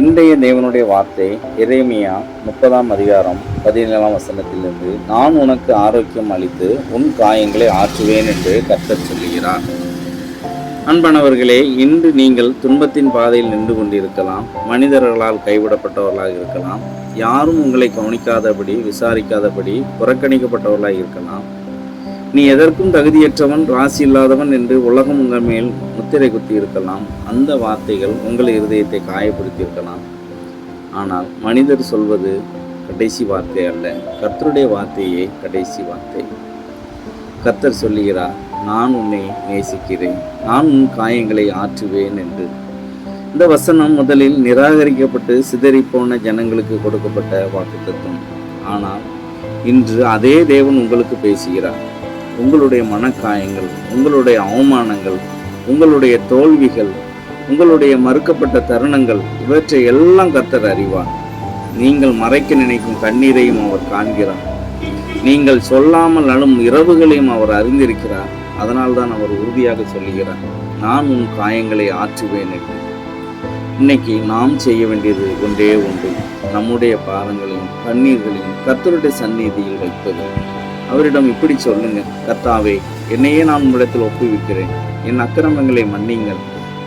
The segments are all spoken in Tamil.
இன்றைய தேவனுடைய வார்த்தை எரேமியா 30ஆம் அதிகாரம் 17ஆம் வசனத்திலிருந்து, நான் உனக்கு ஆரோக்கியம் அளித்து உன் காயங்களை ஆற்றுவேன் என்று கர்த்தர் சொல்லுகிறார். அன்பானவர்களே, இன்று நீங்கள் துன்பத்தின் பாதையில் நின்று கொண்டிருக்கலாம். மனிதர்களால் கைவிடப்பட்டவர்களாக இருக்கலாம். யாரும் உங்களை கவனிக்காதபடி, விசாரிக்காதபடி புறக்கணிக்கப்பட்டவர்களாக இருக்கலாம். நீ எதற்கும் தகுதியற்றவன், ராசி இல்லாதவன் என்று உலகம் உங்கள் மேல் முத்திரை குத்தி இருக்கலாம். அந்த வார்த்தைகள் உங்கள் இருதயத்தை காயப்படுத்தி இருக்கலாம். ஆனால் மனிதர் சொல்வது கடைசி வார்த்தை அல்ல, கர்த்தருடைய வார்த்தையே கடைசி வார்த்தை. கர்த்தர் சொல்லுகிறார், நான் உன்னை நேசிக்கிறேன், நான் உன் காயங்களை ஆற்றுவேன் என்று. இந்த வசனம் முதலில் நிராகரிக்கப்பட்டு சிதறிப்போன ஜனங்களுக்கு கொடுக்கப்பட்ட வாக்குத்தத்தம். ஆனால் இன்று அதே தேவன் உங்களுக்கு பேசுகிறார். உங்களுடைய மனக்காயங்கள், உங்களுடைய அவமானங்கள், உங்களுடைய தோல்விகள், உங்களுடைய மறுக்கப்பட்ட தருணங்கள், இவற்றை எல்லாம் கர்த்தர் அறிவார். நீங்கள் மறைக்க நினைக்கும் கண்ணீரையும் அவர் காண்கிறார். நீங்கள் சொல்லாமல் அழும் இரவுகளையும் அவர் அறிந்திருக்கிறார். அதனால்தான் அவர் உறுதியாக சொல்லுகிறார், நான் உன் காயங்களை ஆற்றுவேன் என்று. இன்னைக்கு நாம் செய்ய வேண்டியது ஒன்றே ஒன்று, நம்முடைய பாதங்களையும் கண்ணீர்களையும் கர்த்தருடைய சந்நிதியில் வைப்பது. அவரிடம் இப்படி சொல்லுங்க, கர்த்தாவே, என்னையே நான் உம்மிடத்தில் ஒப்புவிக்கிறேன். என் அக்கிரமங்களை மன்னிங்கள்,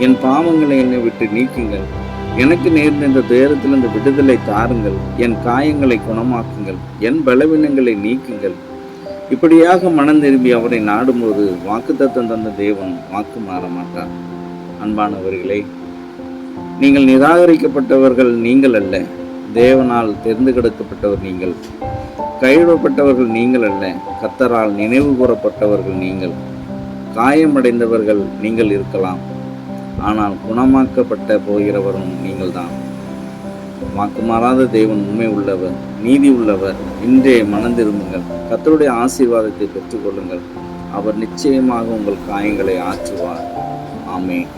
என் பாவங்களை என்னை விட்டு நீக்குங்கள். எனக்கு நேர்ந்த இந்த துயரத்திலிருந்து விடுதலை தாருங்கள். என் காயங்களை குணமாக்குங்கள், என் பலவீனங்களை நீக்குங்கள். இப்படியாக மனம் திரும்பி அவரை நாடும்போது வாக்குத்தத்தம் தந்த தேவன் வாக்கு மாற மாட்டார். அன்பானவர்களே, நீங்கள் நிராகரிக்கப்பட்டவர்கள் நீங்கள் அல்ல, தேவனால் தெரிந்து கிடக்கப்பட்டவர் நீங்கள். கைவிடப்பட்டவர்கள் நீங்கள் அல்ல, கர்த்தரால் நினைவு கூறப்பட்டவர்கள் நீங்கள். காயமடைந்தவர்கள் நீங்கள் இருக்கலாம், ஆனால் குணமாக்கப்பட்ட போகிறவரும் நீங்கள் தான். வாக்கு மாறாத தேவன் உண்மை உள்ளவர், நீதி உள்ளவர். இன்றே மனம் திரும்புங்கள், கர்த்தருடைய ஆசீர்வாதத்தை பெற்றுக்கொள்ளுங்கள். அவர் நிச்சயமாக உங்கள் காயங்களை ஆற்றுவார். ஆமென்.